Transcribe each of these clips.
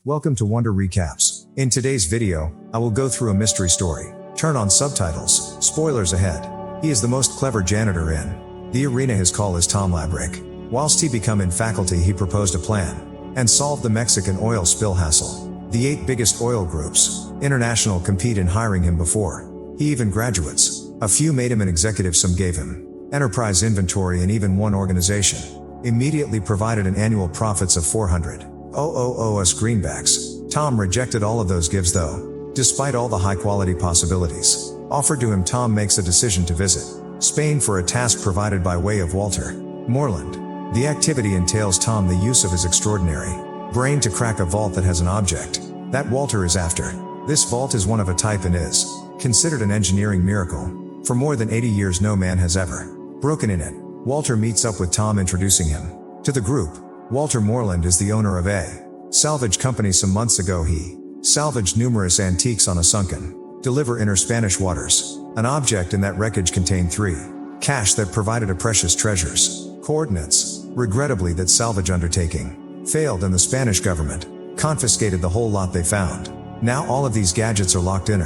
Welcome to Wonder Recaps. In today's video, I will go through a mystery story. Turn on subtitles. Spoilers ahead. He is the most clever janitor in the arena. His call is Tom Labrick. Whilst he became in faculty, he proposed a plan and solved the Mexican oil spill hassle. The 8 biggest oil groups, international, compete in hiring him before he even graduates. A few made him an executive, some gave him enterprise inventory, and even one organization immediately provided an annual profits of 400,000 US greenbacks. Tom rejected all of those gives though. Despite all the high-quality possibilities offered to him, Tom makes a decision to visit Spain for a task provided by way of Walter Moreland. The activity entails Tom the use of his extraordinary brain to crack a vault that has an object that Walter is after. This vault is one of a type and is considered an engineering miracle. For more than 80 years no man has ever broken in it. Walter meets up with Tom, introducing him to the group. Walter Moreland is the owner of a salvage company. Some months ago he salvaged numerous antiques on a sunken deliver inner Spanish waters. An object in that wreckage contained 3 cache that provided a precious treasures coordinates. Regrettably, that salvage undertaking failed and the Spanish government confiscated the whole lot they found. Now all of these gadgets are locked in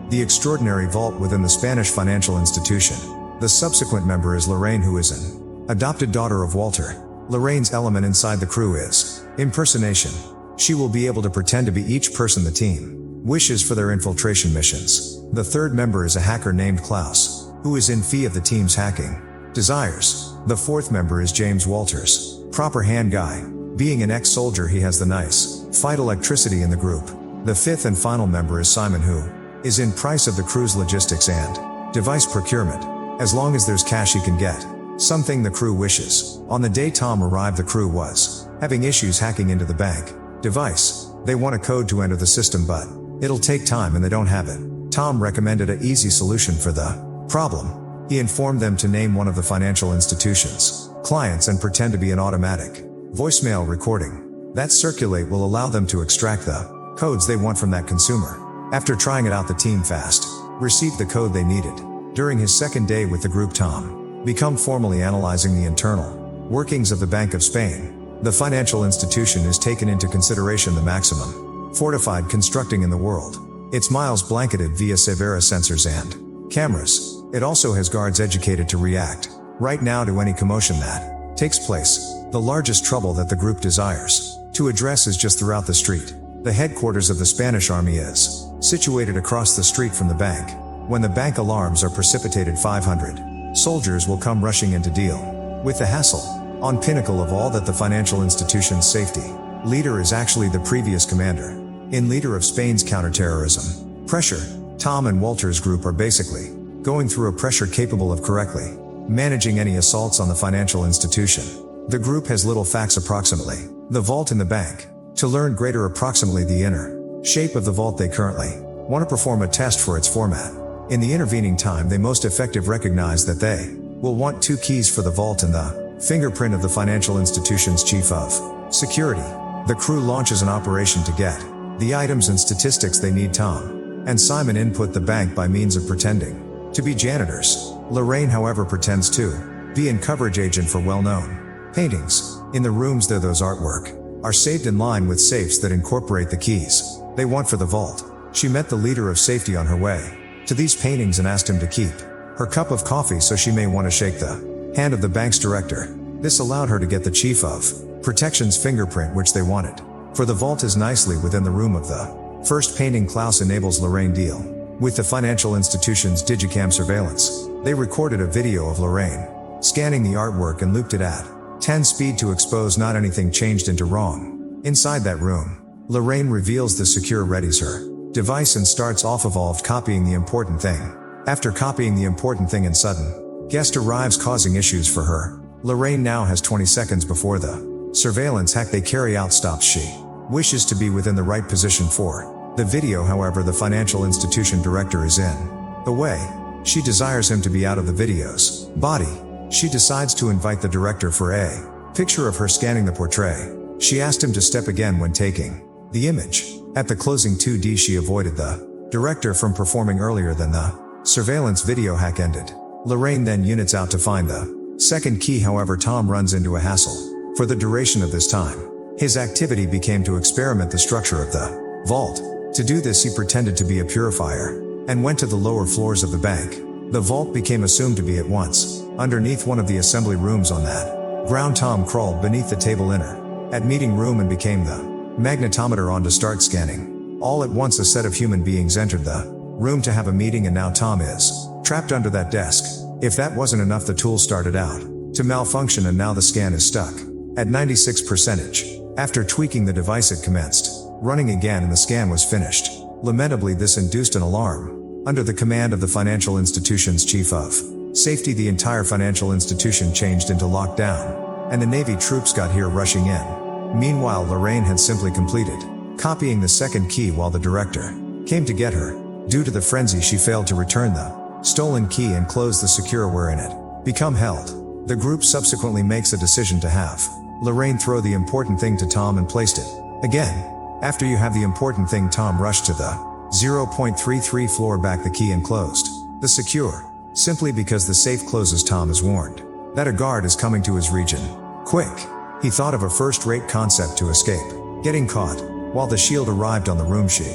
the extraordinary vault within the Spanish financial institution. The subsequent member is Lorraine, who is an adopted daughter of Walter. Lorraine's element inside the crew is impersonation. She will be able to pretend to be each person the team wishes for their infiltration missions. The third member is a hacker named Klaus, who is in fee of the team's hacking desires. The fourth member is James Walters, proper hand guy. Being an ex-soldier, he has the nice fight electricity in the group. The fifth and final member is Simon, who is in price of the crew's logistics and device procurement. As long as there's cash, he can get something the crew wishes. On the day Tom arrived, the crew was having issues hacking into the bank device. They want a code to enter the system, but it'll take time and they don't have it. Tom recommended an easy solution for the problem. He informed them to name one of the financial institutions' clients and pretend to be an automatic voicemail recording that circulate will allow them to extract the codes they want from that consumer. After trying it out, the team fast received the code they needed. During his second day with the group, Tom became formally analyzing the internal workings of the Bank of Spain. The financial institution is taken into consideration the maximum fortified constructing in the world. It's miles blanketed via severe sensors and cameras. It also has guards educated to react right now to any commotion that takes place. The largest trouble that the group desires to address is just throughout the street. The headquarters of the Spanish army is situated across the street from the bank. When the bank alarms are precipitated, 500 soldiers will come rushing in to deal with the hassle. On pinnacle of all that, the financial institution's safety leader is actually the previous commander in leader of Spain's counterterrorism pressure. Tom and Walter's group are basically going through a pressure capable of correctly managing any assaults on the financial institution. The group has little facts, approximately the vault in the bank. To learn greater approximately the inner shape of the vault, they currently want to perform a test for its format. In the intervening time, they most effective recognize that they will want 2 keys for the vault and the fingerprint of the financial institution's chief of security. The crew launches an operation to get the items and statistics they need. Tom and Simon input the bank by means of pretending to be janitors. Lorraine, however, pretends to be an coverage agent for well-known paintings. In the rooms there, those artwork are saved in line with safes that incorporate the keys they want for the vault. She met the leader of safety on her way to these paintings and asked him to keep her cup of coffee so she may want to shake the hand of the bank's director. This allowed her to get the chief of protection's fingerprint, which they wanted, for the vault is nicely within the room of the first painting. Klaus enables Lorraine deal with the financial institution's digicam surveillance. They recorded a video of Lorraine scanning the artwork and looped it at 10 speed to expose not anything changed into wrong. Inside that room, Lorraine reveals the secure readies her device and starts off evolved copying the important thing. After copying the important thing, and sudden guest arrives causing issues for her. Lorraine now has 20 seconds before the surveillance hack they carry out stops. She wishes to be within the right position for the video. However, the financial institution director is in the way. She desires him to be out of the video's body. She decides to invite the director for a picture of her scanning the portrait. She asked him to step again when taking the image. At the closing 2D, she avoided the director from performing earlier than the surveillance video hack ended. Lorraine then units out to find the second key. However, Tom runs into a hassle. For the duration of this time, His activity became to experiment the structure of the vault. To do this he pretended to be a purifier, and went to the lower floors of the bank. The vault became assumed to be at once underneath one of the assembly rooms on that ground. Tom crawled beneath the table inner at meeting room and became the magnetometer on to start scanning. All at once a set of human beings entered the room to have a meeting, and now Tom is trapped under that desk. If that wasn't enough, the tool started out to malfunction, and now the scan is stuck at 96%. After tweaking the device, it commenced running again and the scan was finished. Lamentably, this induced an alarm. Under the command of the financial institution's chief of safety, the entire financial institution changed into lockdown, and the Navy troops got here rushing in. Meanwhile, Lorraine had simply completed copying the second key while the director came to get her. Due to the frenzy, she failed to return the stolen key and close the secure wherein it become held. The group subsequently makes a decision to have Lorraine throw the important thing to Tom and placed it again. After you have the important thing, Tom rushed to the 0.33 floor, back the key and closed the secure. Simply because the safe closes, Tom is warned that a guard is coming to his region. Quick! He thought of a first-rate concept to escape getting caught. While the shield arrived on the room, she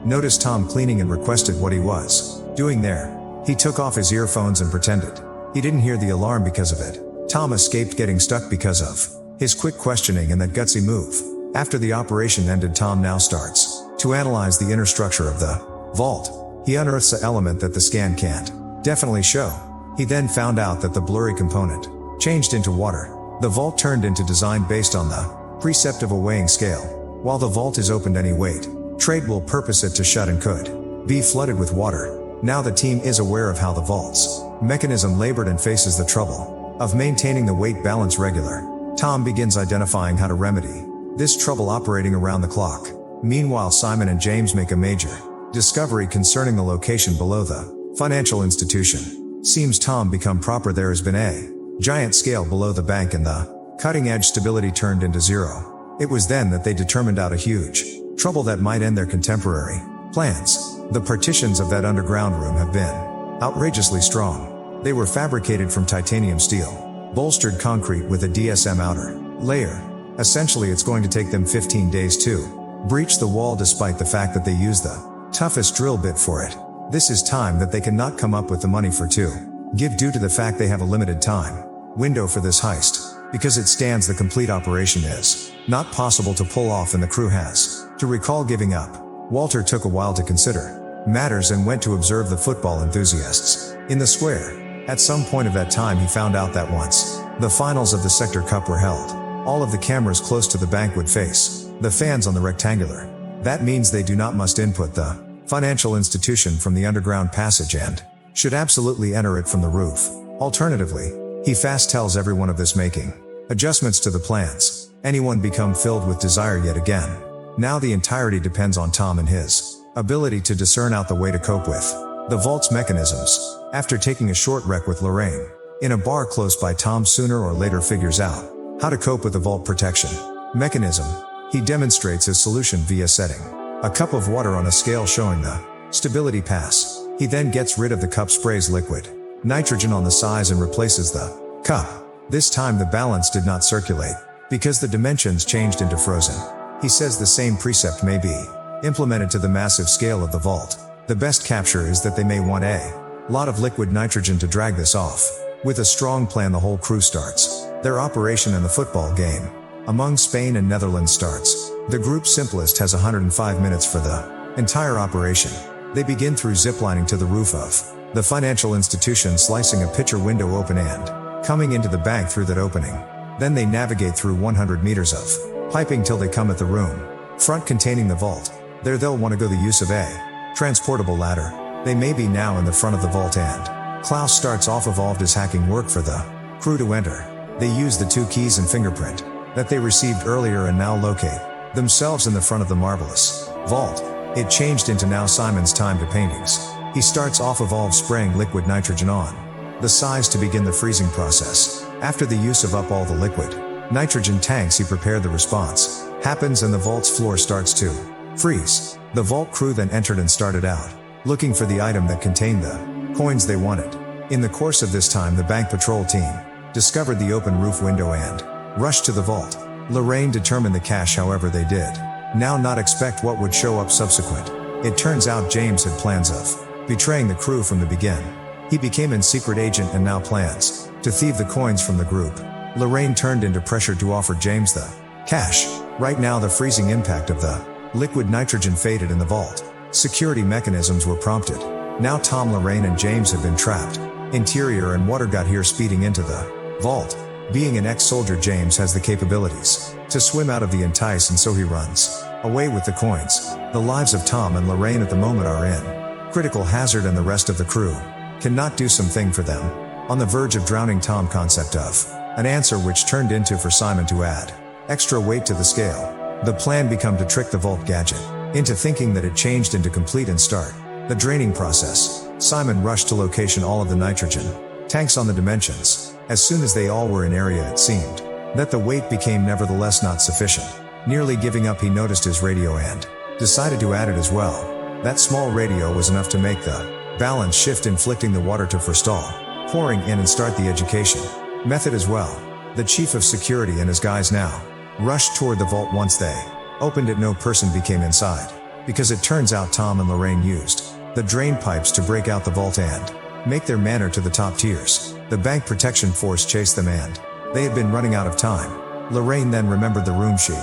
noticed Tom cleaning and requested what he was doing there. He took off his earphones and pretended he didn't hear the alarm because of it. Tom escaped getting stuck because of his quick questioning and that gutsy move. After the operation ended, Tom now starts to analyze the inner structure of the vault. He unearths an element that the scan can't definitely show. He then found out that the blurry component changed into water. The vault turned into design based on the precept of a weighing scale. While the vault is opened, any weight trade will purpose it to shut and could be flooded with water. Now the team is aware of how the vault's mechanism labored and faces the trouble of maintaining the weight balance regular. Tom begins identifying how to remedy this trouble operating around the clock. Meanwhile, Simon and James make a major discovery concerning the location below the financial institution. Seems Tom become proper. There has been a giant scale below the bank and the cutting edge stability turned into zero. It was then that they determined out a huge trouble that might end their contemporary plans. The partitions of that underground room have been outrageously strong. They were fabricated from titanium steel, bolstered concrete with a DSM outer layer. Essentially, it's going to take them 15 days to breach the wall, despite the fact that they use the toughest drill bit for it. This is time that they cannot come up with the money for to give, due to the fact they have a limited time window for this heist. Because it stands, the complete operation is not possible to pull off and the crew has to recall giving up. Walter took a while to consider matters and went to observe the football enthusiasts in the square. At some point of that time, he found out that once the finals of the Sector Cup were held, all of the cameras close to the bank would face the fans on the rectangular. That means they do not must input the financial institution from the underground passage and should absolutely enter it from the roof. Alternatively, he fast tells everyone of this, making adjustments to the plans. Anyone become filled with desire yet again. Now the entirety depends on Tom and his ability to discern out the way to cope with the vault's mechanisms. After taking a short wreck with Lorraine in a bar close by, Tom sooner or later figures out how to cope with the vault protection mechanism. He demonstrates his solution via setting a cup of water on a scale showing the stability pass. He then gets rid of the cup, sprays liquid nitrogen on the size and replaces the cup. This time the balance did not circulate because the dimensions changed into frozen. He says the same precept may be implemented to the massive scale of the vault. The best capture is that they may want a lot of liquid nitrogen to drag this off. With a strong plan, the whole crew starts their operation and the football game among Spain and Netherlands starts. The group simplest has 105 minutes for the entire operation. They begin through ziplining to the roof of the financial institution, slicing a picture window open and coming into the bank through that opening. Then they navigate through 100 meters of piping till they come at the room front containing the vault. There they'll want to go the use of a transportable ladder. They may be now in the front of the vault and Klaus starts off evolved as hacking work for the crew to enter. They use the 2 keys and fingerprint that they received earlier and now locate themselves in the front of the marvelous vault. It changed into now Simon's time to paintings. He starts off evolved spraying liquid nitrogen on the size to begin the freezing process. After the use of up all the liquid nitrogen tanks, he prepared the response happens and the vault's floor starts to freeze. The vault crew then entered and started out looking for the item that contained the coins they wanted. In the course of this time, the bank patrol team discovered the open roof window and rushed to the vault. Lorraine determined the cache however they did. Now not expect what would show up subsequent. It turns out James had plans of betraying the crew from the begin. He became a secret agent and now plans to thieve the coins from the group. Lorraine turned into pressure to offer James the cash. Right now the freezing impact of the liquid nitrogen faded in the vault. Security mechanisms were prompted. Now Tom, Lorraine and James have been trapped. Interior and water got here speeding into the vault. Being an ex-soldier, James has the capabilities to swim out of the entice, and so he runs away with the coins. The lives of Tom and Lorraine at the moment are in critical hazard, and the rest of the crew cannot do something for them. On the verge of drowning, Tom concept of an answer which turned into for Simon to add extra weight to the scale. The plan become to trick the vault gadget into thinking that it changed into complete and start the draining process. Simon rushed to location all of the nitrogen tanks on the dimensions. As soon as they all were in area, it seemed that the weight became nevertheless not sufficient. Nearly giving up, he noticed his radio and decided to add it as well. That small radio was enough to make the balance shift, inflicting the water to forestall pouring in and start the education method as well. The chief of security and his guys now rushed toward the vault. Once they opened it, no person became inside, because it turns out Tom and Lorraine used the drain pipes to break out the vault and make their manner to the top tiers. The bank protection force chased them and they had been running out of time. Lorraine then remembered the room she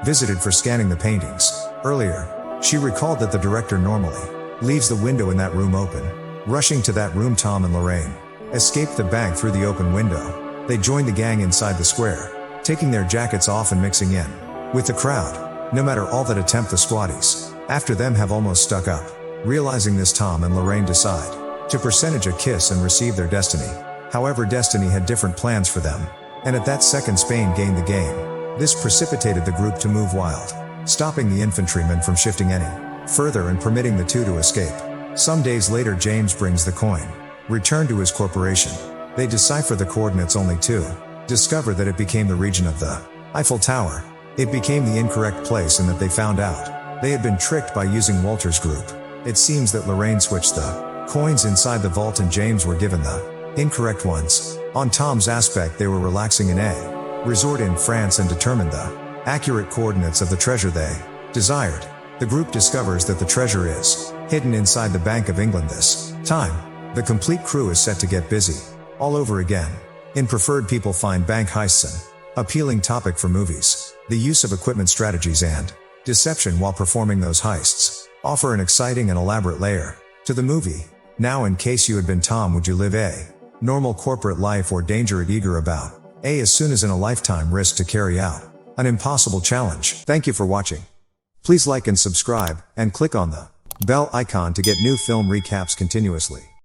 visited for scanning the paintings earlier. She recalled that the director normally leaves the window in that room open. Rushing to that room, Tom and Lorraine escaped the bank through the open window. They joined the gang inside the square, taking their jackets off and mixing in with the crowd. No matter all that attempt, the squatties after them have almost stuck up. Realizing this, Tom and Lorraine decide to percentage a kiss and receive their destiny. However, destiny had different plans for them, and at that second Spain gained the game. This precipitated the group to move wild, stopping the infantrymen from shifting any further and permitting the two to escape. Some days later, James brings the coin return to his corporation. They decipher the coordinates only to discover that it became the region of the Eiffel Tower. It became the incorrect place, and that they found out they had been tricked by using Walter's group. It seems that Lorraine switched the coins inside the vault and James were given the incorrect ones. On Tom's aspect, they were relaxing in a resort in France and determined the accurate coordinates of the treasure they desired. The group discovers that the treasure is hidden inside the Bank of England. This time, the complete crew is set to get busy all over again. In Preferred, people find bank heists an appealing topic for movies. The use of equipment strategies and deception while performing those heists offer an exciting and elaborate layer to the movie. Now, in case you had been Tom, would you live a normal corporate life or danger it eager about a as soon as in a lifetime risk to carry out an impossible challenge? Thank you for watching. Please like and subscribe, and click on the bell icon to get new film recaps continuously.